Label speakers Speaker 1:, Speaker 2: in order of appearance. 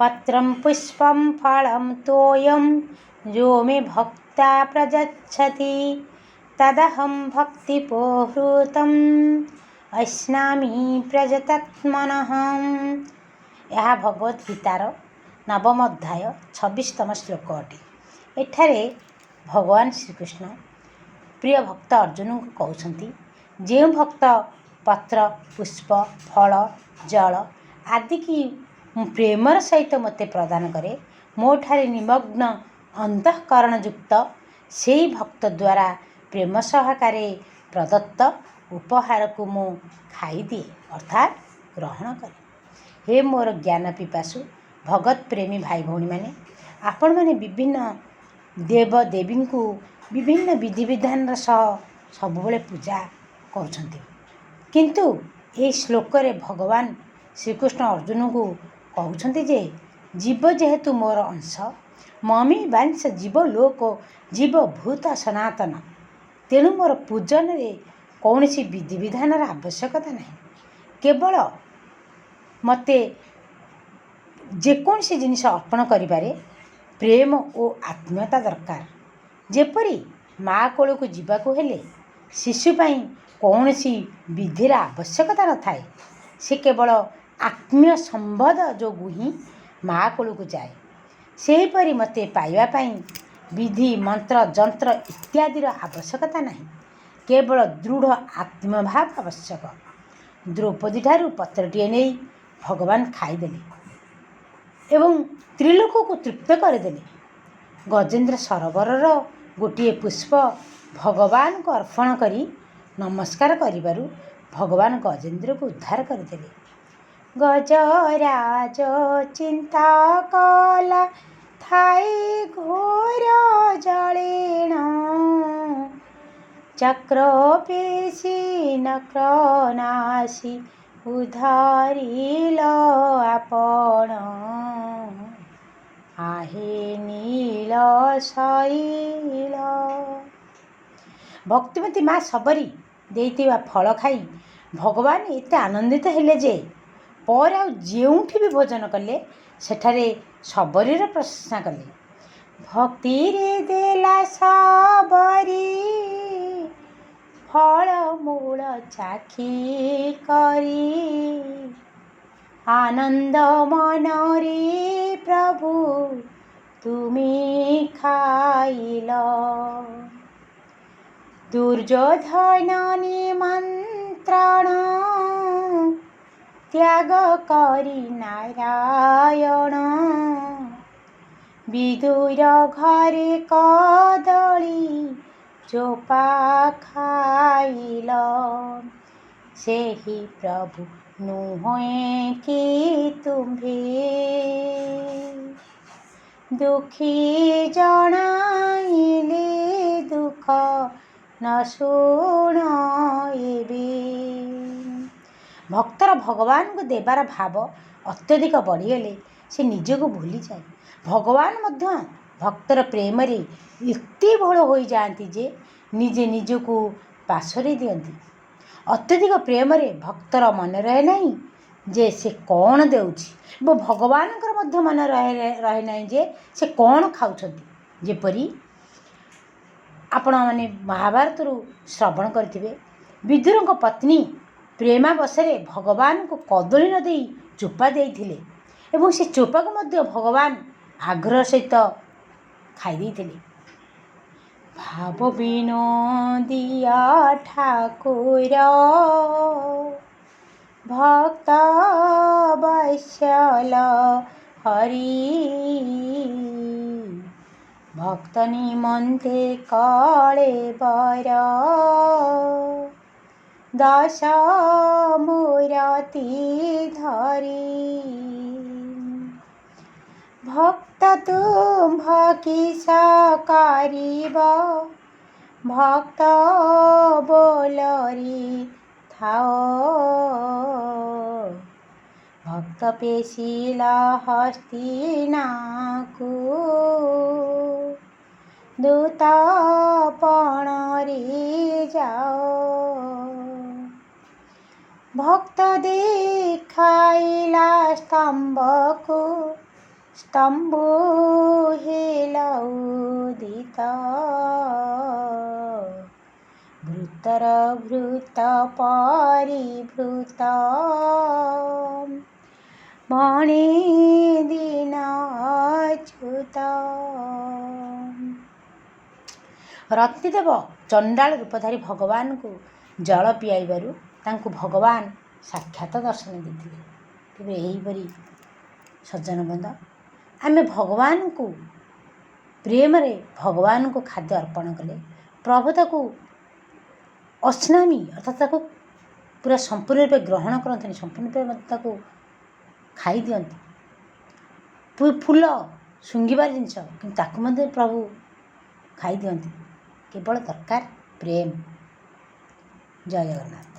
Speaker 1: पत्रं पुष्पं फलं तोयं यो मे भक्ता प्रयच्छति तदहं भक्तिपूर्वकम् अस्नामि प्रयतात्मनः। यह भगवद गीतार नवम अध्याय 26तम श्लोक अटे। एठारे भगवान श्रीकृष्ण प्रिय भक्त अर्जुन को कहते जो भक्त पत्र पुष्प फल जल आदि की प्रेमर सहित मते प्रदान करे मोठारे निमग्न अंतःकरण युक्त से भक्त द्वारा प्रेम सहकारे प्रदत्त उपहार को मु खाई दिए अर्थात ग्रहण करे। हे मोर ज्ञान पिपासु भगत प्रेमी भाई भौणी मैंने आपण मैंने विभिन्न देव देवी को विभिन्न विधि विधान सह सबुबले पूजा कर किंतु ये श्लोक रे भगवान श्रीकृष्ण अर्जुन को कहते जे जीव जेहेतु मोर अंश ममी वांश जीव लोक जीव भूत सनातन तेणु मोर पूजन रे कौन सी विधि विधान आवश्यकता नहीं केवल मते जेकोसी जिनिस अर्पण करिबारे प्रेम और आत्मीयता दरकार। जेपरी माँ कोल को जीवाकू हेले शिशुपाई कौन सी विधिर आवश्यकता न थाए से केवल आत्मीय संबंध जोगु ही माँ कोल को जाए सेहीपरि मते पाइबा पाई विधि मंत्र जंत्र इत्यादिर आवश्यकता नहीं केवल दृढ़ आत्मभाव आवश्यक। द्रौपदी ठारू पत्रटीए नहीं भगवान खाईदेले एवं त्रिलोक को तृप्त करदेले। गजेन्द्र सरोवरर गोटे पुष्प भगवान को अर्पण करी नमस्कार करिबारु भगवान गजेन्द्र को उद्धार करदेले। गजराज चिंता कला थाई घोर जलेण चक्र पेशी नक्रनाशी उधारिल आपण आहे नील शैल। भक्तिमती माँ सबरी देइतिबा फल खाई भगवान एते आनंदित हेले जे पर आउठी भी भोजन कले सेठारे सबरीर प्रशंसा कले। भक्ति रे देला सबरी फल मूल चाखी करी आनंद मन रे प्रभु तुमी खाइल। दुर्योधन निमंत्रण त्याग करी नारायण विदुर घरे कदली चोपा खाइल सेही प्रभु नुहे कि तुम्भे दुखी जनाइले दुख न शुणइबे। भक्तर भगवान को देवार भाव अत्यधिक बढ़ीगले से निजको भूली जाए भगवान मध्य भक्तर प्रेम रे एते भोल हो जाती जे निजे निजको पाशरी दियंती। अत्यधिक प्रेम रे भक्तर मन रहे नहीं जे से कौन देउछि वो भगवान मध्य मन रहे नहीं जे से कौन खाउछंती। जेपरी आपण माने महाभारत श्रवण करथिबे विदुर पत्नी प्रेमावशरे भगवान को कदली न देई चोपा देइथिले एवं से चोपा को मध्य भगवान आग्रह सहित खाई देइथिले। भाव विनोदिया ठाकुर भक्त वत्सल हरि भक्त निमंते काले बर दश मूरति धरी भक्त तुम्भ किस करिब भक्त बोलरी थाओ भक्त पेशिला हस्तिना को दूत पणरी जाओ भक्त देखाइला स्तंभ को स्तम्भो हेलौदित भृतरभृत परिभृत मणे दीनाच्युत। ରତିଦେବ ଚଣ୍ଡାଳ ରୂପଧାରୀ ଭଗବାନଙ୍କୁ ଜଳ ପିଆଇବାରୁ ତାଙ୍କୁ ଭଗବାନ ସାକ୍ଷାତ ଦର୍ଶନ ଦେଇଥିଲେ। ତେବେ ଏହିପରି ସଜ୍ଜନବୃନ୍ଦ, ଆମେ ଭଗବାନଙ୍କୁ ପ୍ରେମରେ ଭଗବାନଙ୍କୁ ଖାଦ୍ୟ ଅର୍ପଣ କଲେ ପ୍ରଭୁ ତାକୁ ଅଶ୍ନାମୀ ଅର୍ଥାତ୍ ତାକୁ ପୁରା ସମ୍ପୂର୍ଣ୍ଣ ରୂପେ ଗ୍ରହଣ କରନ୍ତିନି, ସମ୍ପୂର୍ଣ୍ଣ ରୂପେ ମଧ୍ୟ ତାକୁ ଖାଇଦିଅନ୍ତି। ଫୁଲ ଶୁଙ୍ଘିବାର ଜିନିଷ କିନ୍ତୁ ତାକୁ ମଧ୍ୟ ପ୍ରଭୁ ଖାଇଦିଅନ୍ତି। କେବଳ ଦରକାର ପ୍ରେମ। ଜୟ ଜଗନ୍ନାଥ।